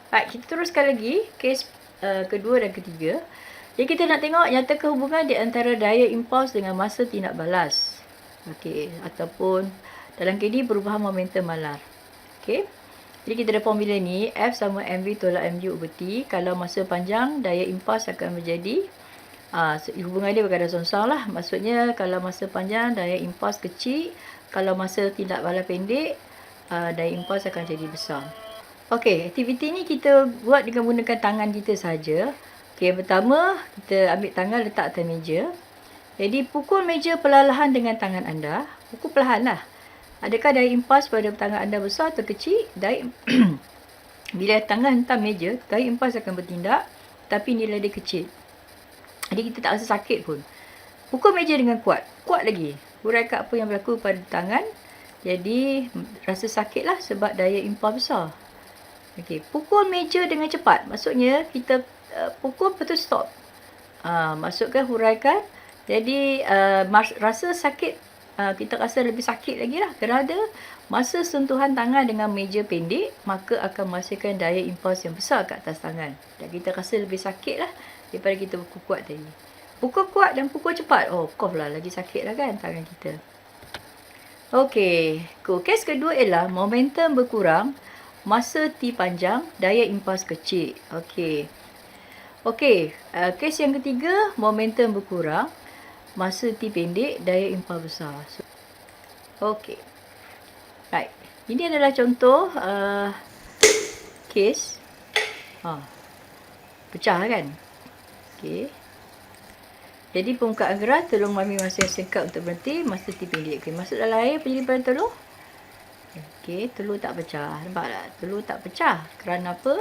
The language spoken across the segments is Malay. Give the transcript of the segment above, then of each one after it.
Baik, kita teruskan lagi kes kedua dan ketiga. Jadi kita nak tengok nyatakan hubungan di antara daya impuls dengan masa tindak balas. Okey, ataupun dalam KD perubahan momentum malar. Okey. Jadi kita ada formula ni, F sama mv tolak mg over t. Kalau masa panjang, daya impuls akan menjadi hubungan dia berkadar sonsang lah. Maksudnya kalau masa panjang, daya impuls kecil. Kalau masa tindak balas pendek, daya impuls akan jadi besar. Okey, aktiviti ni kita buat dengan menggunakan tangan kita saja. Okey, yang pertama, kita ambil tangan letak atas meja. Jadi, pukul meja perlahan dengan tangan anda. Pukul perlahan lah. Adakah daya impuls pada tangan anda besar atau kecil? Bila tangan hentam meja, daya impuls akan bertindak, tapi nilai dia kecil. Jadi, kita tak rasa sakit pun. Pukul meja dengan kuat. Kuat lagi. Huraikan apa yang berlaku pada tangan. Jadi, rasa sakit lah sebab daya impuls besar. Okey, pukul meja dengan cepat. Maksudnya kita pukul betul stop. Masukkan huraikan. Jadi rasa sakit, kita rasa lebih sakit lagi lah. Kerana masa sentuhan tangan dengan meja pendek, maka akan menghasilkan daya impuls yang besar ke atas tangan. Dan kita rasa lebih sakit lah daripada kita pukul kuat tadi. Pukul kuat dan pukul cepat. Oh, of course lah. Lagi sakit lah kan tangan kita. Okey, kes kedua ialah momentum berkurang. Masa T panjang, daya impuls kecil. Okey. Kes yang ketiga, momentum berkurang. Masa T pendek, daya impuls besar. Okey. Right. Ini adalah contoh kes. Pecah kan? Okey. Jadi permukaan geras, tolong ambil masa yang singkat untuk berhenti. Masa T pendek. Okey, masuk dalam air, penyelidikan telur. Okey, telur tak pecah. Nampak tak? Telur tak pecah. Kerana apa?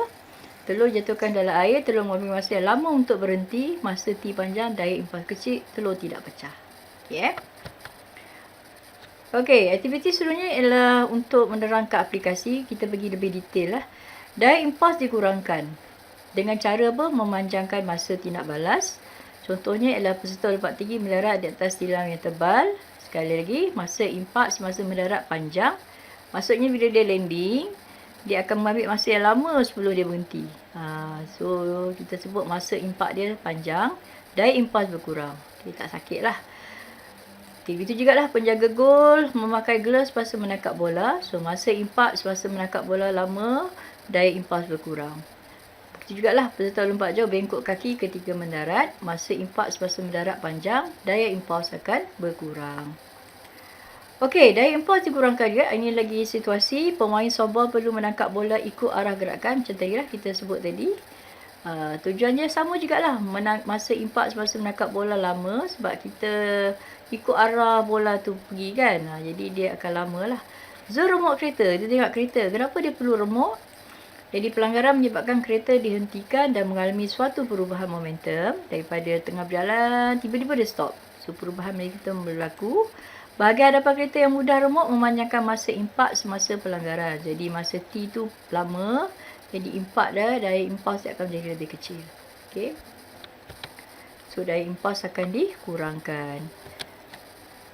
Telur jatuhkan dalam air, telur mengambil masa yang lama untuk berhenti. Masa T panjang, daya impuls kecil, telur tidak pecah. Okey, Okey, aktiviti seterusnya ialah untuk menerangkan aplikasi. Kita pergi lebih detail lah. Daya impuls dikurangkan. Dengan cara apa? Memanjangkan masa tindak balas. Contohnya ialah peserta lompat tinggi mendarat di atas tilam yang tebal. Sekali lagi, masa impuls masa mendarat panjang. Maksudnya bila dia landing, dia akan mengambil masa yang lama sebelum dia berhenti. So, kita sebut masa impak dia panjang, daya impuls berkurang. Okay, tak sakit lah. Okay, begitu juga lah penjaga gol memakai gelas semasa menangkap bola. So, masa impak semasa menangkap bola lama, daya impuls berkurang. Begitu juga lah peserta lompat jauh bengkok kaki ketika mendarat. Masa impak semasa mendarat panjang, daya impuls akan berkurang. Okey, daya impuls dikurangkan juga. Ini lagi situasi pemain softball perlu menangkap bola ikut arah gerakan. Macam tadi lah kita sebut tadi. Tujuannya sama jugalah. Masa impak semasa menangkap bola lama sebab kita ikut arah bola tu pergi kan. Jadi dia akan lama lah. Zoom remot kereta. Kita tengok kereta. Kenapa dia perlu remot? Jadi pelanggaran menyebabkan kereta dihentikan dan mengalami suatu perubahan momentum. Daripada tengah berjalan, tiba-tiba dia stop. So perubahan momentum berlaku. Bahagian hadapan kereta yang mudah remuk memanjangkan masa impak semasa pelanggaran. Jadi masa T tu lama. Jadi impak dah, daya impuls akan menjadi lebih kecil. Okey. So daya impuls akan dikurangkan.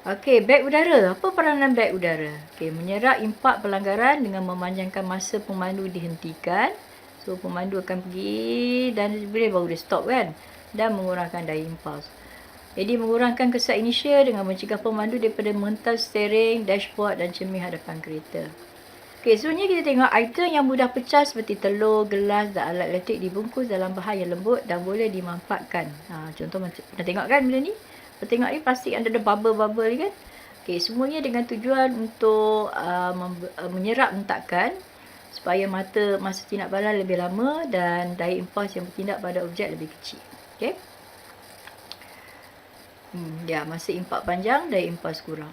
Okey, beg udara. Apa peranan beg udara? Okey, menyerap impak pelanggaran dengan memanjangkan masa pemandu dihentikan. So pemandu akan pergi dan baru dia stop kan. Dan mengurangkan daya impuls. Jadi mengurangkan kesan inisial dengan mencegah pemandu daripada menghentam steering, dashboard dan cermin hadapan kereta. Okey, sebenarnya kita tengok item yang mudah pecah seperti telur, gelas dan alat elektrik dibungkus dalam bahan yang lembut dan boleh dimanfaatkan. Contoh macam pernah tengok kan benda ni? Pernah tengok ni plastik ada bubble-bubble ni kan? Okey, semuanya dengan tujuan untuk menyerap hentakan supaya masa tindak balas lebih lama dan daya impuls yang bertindak pada objek lebih kecil. Okey. Masa impak panjang, daya impuls kurang.